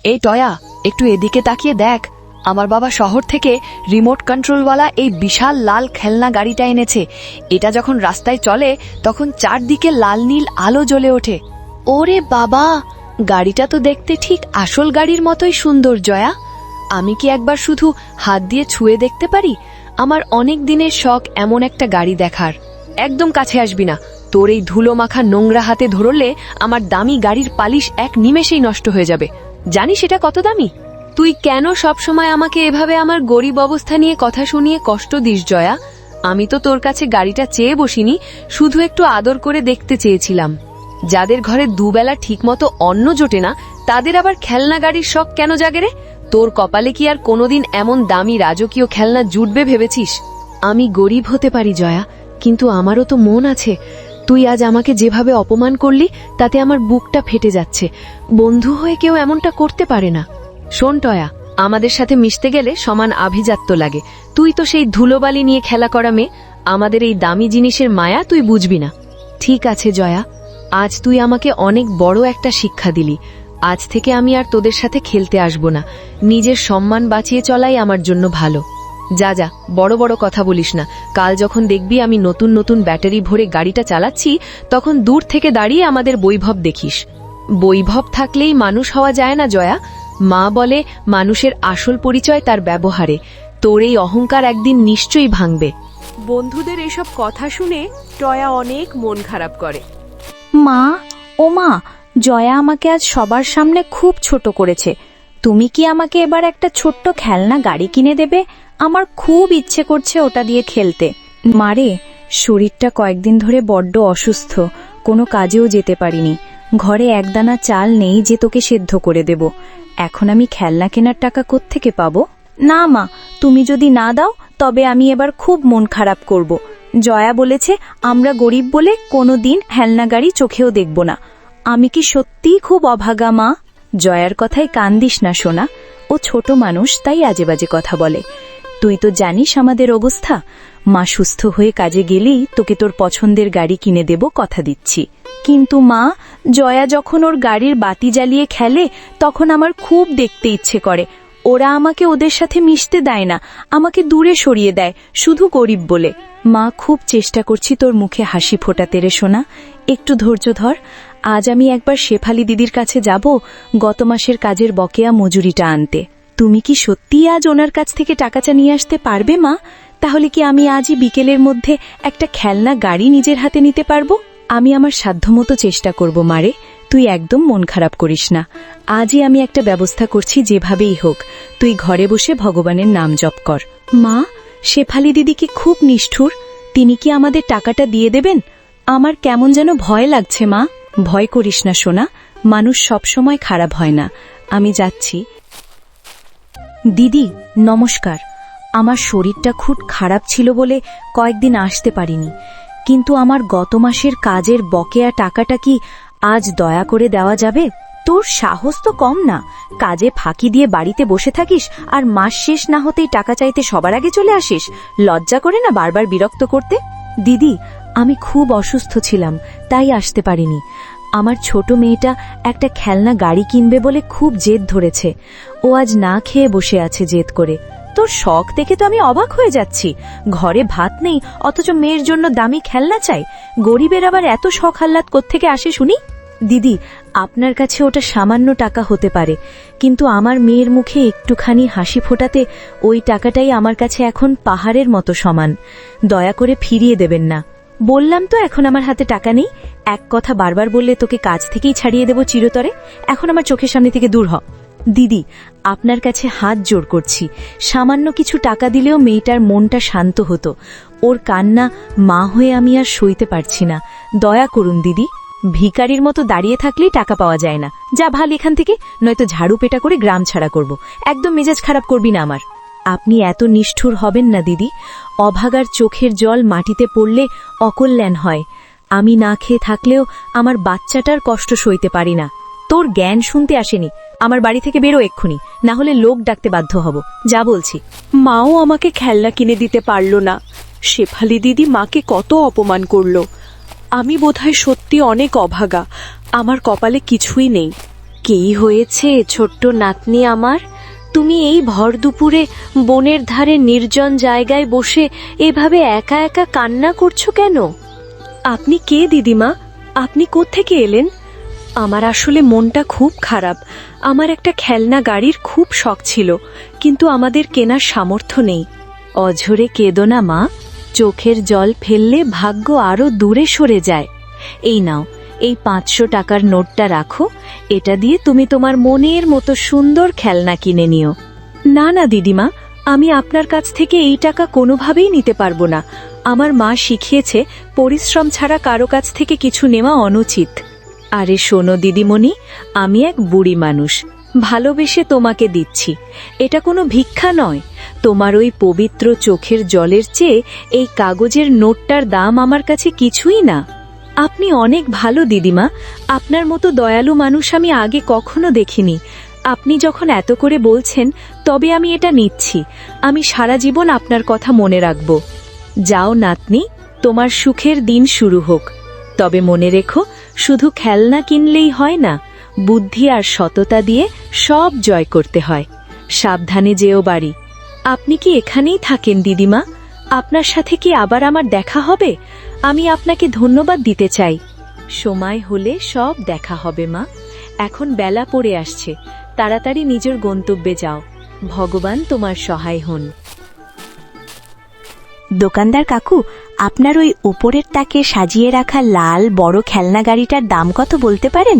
এই টয়া, একটু এদিকে তাকিয়ে দেখ। আমার বাবা শহর থেকে রিমোট কন্ট্রোলওয়ালা এই বিশাল লাল খেলনা গাড়িটা এনেছে। এটা যখন রাস্তায় চলে তখন চারদিকে লাল নীল আলো জ্বলে ওঠে। ওরে বাবা, গাড়িটা তো দেখতে ঠিক আসল গাড়ির মতোই সুন্দর জয়া। আমি কি একবার শুধু হাত দিয়ে ছুঁয়ে দেখতে পারি? আমার অনেক দিনের শখ এমন একটা গাড়ি দেখার। একদম কাছে আসবি না, তোর এই ধুলো মাখা নোংরা হাতে ধরলে আমার দামি গাড়ির পালিশ এক নিমেষেই নষ্ট হয়ে যাবে। জানিস এটা কত দামি? তুই কেন সবসময় আমাকে এভাবে আমার গরিব অবস্থা নিয়ে কথা শুনিয়ে কষ্ট দিস জয়া? আমি তো তোর কাছে গাড়িটা চেয়ে বসিনি, শুধু একটু আদর করে দেখতে চেয়েছিলাম। যাদের ঘরে দুবেলা ঠিকমতো অন্ন জোটে না, তাদের আবার খেলনা গাড়ির শখ কেন জাগে রে? তোর কপালে কি আর কোনোদিন এমন দামি রাজকীয় খেলনা জুটবে ভেবেছিস? আমি গরিব হতে পারি জয়া, কিন্তু আমারও তো মন আছে। তুই আজ আমাকে যেভাবে অপমান করলি তাতে আমার বুকটা ফেটে যাচ্ছে। বন্ধু হয়ে কেউ এমনটা করতে পারে না। শোন টয়া, আমাদের সাথে মিশতে গেলে সমান আভিজাত্য লাগে। তুই তো সেই ধুলোবালি নিয়ে খেলা করা মেয়ে। আমাদের এই দামি জিনিসের মায়া তুই বুঝবি না। ঠিক আছে জয়া, আজ তুই আমাকে অনেক বড় একটা শিক্ষা দিলি। আজ থেকে আমি আর তোদের সাথে খেলতে আসব না। নিজের সম্মান বাঁচিয়ে চলাই আমার জন্য ভালো। যা যা, বড় বড় কথা বলিস না। কাল যখন দেখবি আমি নতুন নতুন ব্যাটারি ভরে গাড়িটা চালাচ্ছি, তখন দূর থেকে দাঁড়িয়ে আমাদের বৈভব দেখিস। বৈভব থাকলেই মানুষ হওয়া যায় না জয়া। মা বলে মানুষের আসল পরিচয় তার ব্যবহারে। তোর এই অহংকার একদিন নিশ্চয়ই ভাঙবে। বন্ধুদের এসব কথা শুনে টয়া অনেক মন খারাপ করে। মা, ও মা, জয়া আমাকে আজ সবার সামনে খুব ছোট করেছে। তুমি কি আমাকে এবার একটা ছোট্ট খেলনা গাড়ি কিনে দেবে? আমার খুব ইচ্ছে করছে ওটা দিয়ে খেলতে। মারে, শরীরটা কয়েকদিন ধরে বড্ড অসুস্থ, কোনো কাজেও যেতে পারিনি। ঘরে একদানা চাল নেই যে তোকে সেদ্ধ করে দেব। এখন আমি খেলনা কেনার টাকা কোত্থেকে পাবো? না মা, তুমি যদি না দাও তবে আমি এবার খুব মন খারাপ করব। জয়া বলেছে আমরা গরিব বলে কোনো দিন খেলনা গাড়ি চোখেও দেখব না। আমি কি সত্যিই খুব অভাগা মা? জয়ার কথায় কান দিস না সোনা, ও ছোট মানুষ, তাই আজে বাজে কথা বলে। তুই তো জানিস আমাদের অবস্থা। মা সুস্থ হয়ে কাজে গেলেই তোকে তোর পছন্দের গাড়ি কিনে দেব, কথা দিচ্ছি। কিন্তু মা, জয়া যখন ওর গাড়ির বাতি জ্বালিয়ে খেলে তখন আমার খুব দেখতে ইচ্ছে করে। ওরা আমাকে ওদের সাথে মিশতে দেয় না, আমাকে দূরে সরিয়ে দেয়, শুধু গরিব বলে। মা, খুব চেষ্টা করছি তোর মুখে হাসি ফোটাতে রে সোনা, একটু ধৈর্য ধর। আজ আমি একবার শেফালি দিদির কাছে যাব গত মাসের কাজের বকেয়া মজুরিটা আনতে। তুমি কি সত্যিই আজ ওনার কাছ থেকে টাকাটা নিয়ে আসতে পারবে মা? তাহলে কি আমি আজই বিকেলের মধ্যে একটা খেলনা গাড়ি নিজের হাতে নিতে পারবো? আমি আমার সাধ্যমতো চেষ্টা করব মারে, তুই একদম মন খারাপ করিস না। আজই আমি একটা ব্যবস্থা করছি, যেভাবেই হোক। তুই ঘরে বসে ভগবানের নাম জপ কর। মা, শেফালি দিদি কি খুব নিষ্ঠুর? তিনি কি আমাদের টাকাটা দিয়ে দেবেন? আমার কেমন যেন ভয় লাগছে মা। ভয় করিস না সোনা, মানুষ সবসময় খারাপ হয় না। আমি যাচ্ছি। দিদি নমস্কার। আমার শরীরটা খুব খারাপ ছিল বলে কয়েকদিন আসতে পারিনি, কিন্তু আমার গত মাসের কাজের বকেয়া টাকাটা কি আজ দয়া করে দেওয়া যাবে? তোর সাহস তো কম না, কাজে ফাঁকি দিয়ে বাড়িতে বসে থাকিস আর মাস শেষ না হতেই টাকা চাইতে সবার আগে চলে আসিস। লজ্জা করে না বারবার বিরক্ত করতে? দিদি, আমি খুব অসুস্থ ছিলাম, তাই আসতে পারিনি। আমার ছোট মেয়েটা একটা খেলনা গাড়ি কিনবে বলে খুব জেদ ধরেছে। ও আজ না খেয়ে বসে আছে জেদ করে। তোর শখ দেখে তো আমি অবাক হয়ে যাচ্ছি। ঘরে ভাত নেই অথচ মেয়ের জন্য দামি খেলনা চাই। গরিবের আবার এত শখ আহ্লাদ কোত্থেকে আসে শুনি? দিদি, আপনার কাছে ওটা সামান্য টাকা হতে পারে, কিন্তু আমার মেয়ের মুখে একটুখানি হাসি ফোটাতে ওই টাকাটাই আমার কাছে এখন পাহাড়ের মতো সমান। দয়া করে ফিরিয়ে দেবেন না। বললাম তো এখন আমার হাতে টাকা নেই। এক কথা বারবার বললে তোকে কাজ থেকেই ছাড়িয়ে দেব চিরতরে। এখন আমার চোখের সামনে থেকে দূর হ। দিদি, আপনার কাছে হাত জোড় করছি, সামান্য কিছু টাকা দিলেও মেয়েটার মনটা শান্ত হতো। ওর কান্না মা হয়ে আমি আর সইতে পারছি না। দয়া করুন দিদি। ভিখারির মতো দাঁড়িয়ে থাকলেই টাকা পাওয়া যায় না। যা ভাল এখান থেকে, নয়তো ঝাড়ু পেটা করে গ্রাম ছাড়া করব। একদম মেজাজ খারাপ করবি না আমার। আপনি এত নিষ্ঠুর হবেন না দিদি। অভাগার চোখের জল মাটিতে পড়লে অকল্যাণ হয়। আমি না খেয়ে থাকলেও আমার বাচ্চাটার কষ্ট সইতে পারি না। তোর জ্ঞান শুনতে আসেনি। আমার বাড়ি থেকে বেরো এক্ষুনি, না হলে লোক ডাকতে বাধ্য হব। যা বলছি। মাও আমাকে খেলনা কিনে দিতে পারল না। শেফালি দিদি মাকে কত অপমান করল। আমি বোধহয় সত্যি অনেক অভাগা, আমার কপালে কিছুই নেই। কেই হয়েছে ছোট্ট নাতনি আমার? তুমি এই ভর দুপুরে বনের ধারে নির্জন জায়গায় বসে এভাবে একা একা কান্না করছো কেন? আপনি কে দিদিমা? আপনি কোত্থেকে এলেন? আমার আসলে মনটা খুব খারাপ। আমার একটা খেলনা গাড়ির খুব শখ ছিল, কিন্তু আমাদের কেনার সামর্থ্য নেই। অঝরে কেঁদো না মা, চোখের জল ফেললে ভাগ্য আরো দূরে সরে যায়। এই নাও, এই 500 টাকার নোটটা রাখো, এটা দিয়ে তুমি তোমার মনের মতো সুন্দর খেলনা কিনে নিও। না না দিদিমা, আমি আপনার কাছ থেকে এই টাকা কোনোভাবেই নিতে পারবো না। আমার মা শিখিয়েছে পরিশ্রম ছাড়া কারো কাছ থেকে কিছু নেওয়া অনুচিত। আরে শোনো দিদিমণি, আমি এক বুড়ি মানুষ, ভালোবেসে তোমাকে দিচ্ছি। এটা কোনো ভিক্ষা নয়। তোমার ওই পবিত্র চোখের জলের চেয়ে এই কাগজের নোটটার দাম আমার কাছে কিছুই না। আপনি অনেক ভালো দিদিমা, আপনার মতো দয়ালু মানুষ আমি আগে কখনো দেখিনি। আপনি যখন এত করে বলছেন, তবে আমি এটা নিচ্ছি। আমি সারা জীবন আপনার কথা মনে রাখব। যাও নাতনি, তোমার সুখের দিন শুরু হোক। তবে মনে রেখো, শুধু খেলনা কিনলেই হয় না, বুদ্ধি আর সততা দিয়ে সব জয় করতে হয়। সাবধানে যেও বাড়ি। আপনি কি এখানেই থাকেন দিদিমা? আপনার সাথে কি আবার আমার দেখা হবে? আমি আপনাকে ধন্যবাদ দিতে চাই। সময় হলে সব দেখা হবে মা। এখন বেলা পড়ে আসছে, তাড়াতাড়ি নিজের গন্তব্যে যাও। ভগবান তোমার সহায় হন। দোকানদার কাকু, আপনার ওই উপরের তাকে সাজিয়ে রাখা লাল বড় খেলনা গাড়িটার দাম কত বলতে পারেন?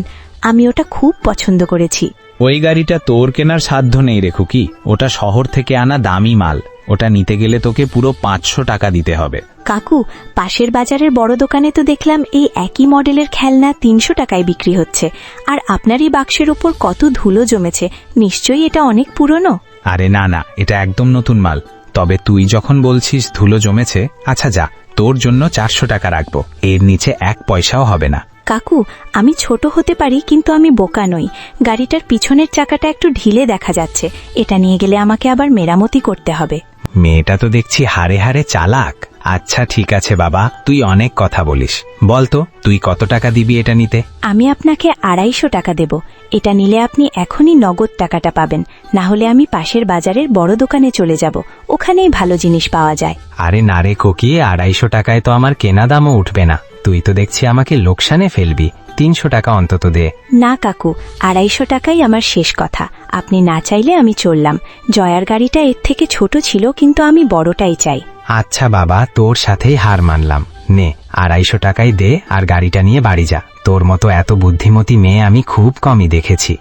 আমি ওটা খুব পছন্দ করেছি। ওই গাড়িটা তোর কেনার সাধ্য নেই রে খুকি। ওটা শহর থেকে আনা দামি মাল। ওটা নিতে গেলে তোকে পুরো 500 টাকা দিতে হবে। কাকু, পাশের বাজারের বড় দোকানে তো দেখলাম এই একই মডেলের খেলনা 300 টাকায় বিক্রি হচ্ছে। আর আপনারই বাক্সের উপর কত ধুলো জমেছে, নিশ্চয়ই এটা অনেক পুরনো। আরে না না, এটা একদম নতুন মাল। তবে তুই যখন বলছিস ধুলো জমেছে, আচ্ছা যা, তোর জন্য 400 টাকা রাখবো। এর নিচে 1 পয়সাও হবে না। কাকু, আমি ছোট হতে পারি, কিন্তু আমি বোকা নই। গাড়িটার পিছনের চাকাটা একটু ঢিলে দেখা যাচ্ছে। এটা নিয়ে গেলে আমাকে আবার মেরামতি করতে হবে। মেয়েটা তো দেখছি হারে হারে চালাক। আচ্ছা ঠিক আছে বাবা, তুই অনেক কথা বলিস। বল তো, তুই কত টাকা দিবি এটা নিতে? আমি আপনাকে 250 টাকা দেব। এটা নিলে আপনি এখনই নগদ টাকাটা পাবেন, না হলে আমি পাশের বাজারের বড় দোকানে চলে যাব, ওখানেই ভালো জিনিস পাওয়া যায়। আরে না রে কোকি, 250 টাকায় তো আমার কেনা দামও উঠবে না। তুই তো দেখছি আমাকে লোকসানে ফেলবি। 300 টাকা অন্তত দে। না কাকু, 250 টাকাই আমার শেষ কথা। আপনি না চাইলে আমি চললাম। জয়ার গাড়িটা এর থেকে ছোট ছিল, কিন্তু আমি বড়টাই চাই। আচ্ছা বাবা, তোর সাথেই হার মানলাম। নে, 250 টাকাই দে আর গাড়িটা নিয়ে বাড়ি যা। তোর মতো এত বুদ্ধিমতী মেয়ে আমি খুব কমই দেখেছি।